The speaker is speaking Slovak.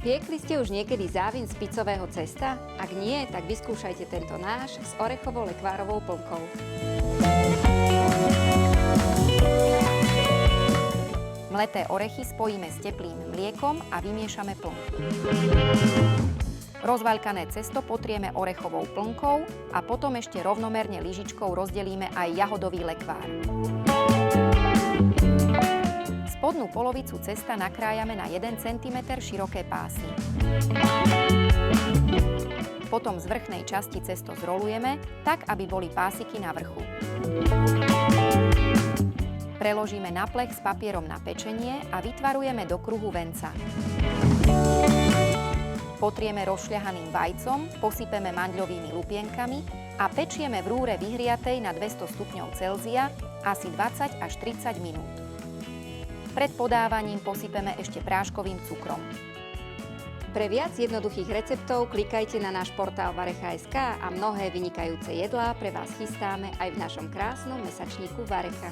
Piekli ste už niekedy závin z picového cesta? Ak nie, tak vyskúšajte tento náš s orechovou lekvárovou plnkou. Mleté orechy spojíme s teplým mliekom a vymiešame plnku. Rozvaľkané cesto potrieme orechovou plnkou a potom ešte rovnomerne lyžičkou rozdelíme aj jahodový lekvár. Spodnú polovicu cesta nakrájame na 1 cm široké pásy. Potom z vrchnej časti cesto zrolujeme, tak aby boli pásiky na vrchu. Preložíme na plech s papierom na pečenie a vytvarujeme do kruhu venca. Potrieme rozšľahaným vajcom, posypeme mandľovými lupienkami a pečieme v rúre vyhriatej na 200 stupňov Celzia asi 20 až 30 minút. Pred podávaním posypeme ešte práškovým cukrom. Pre viac jednoduchých receptov klikajte na náš portál Varecha.sk a mnohé vynikajúce jedlá pre vás chystáme aj v našom krásnom mesačníku Varecha.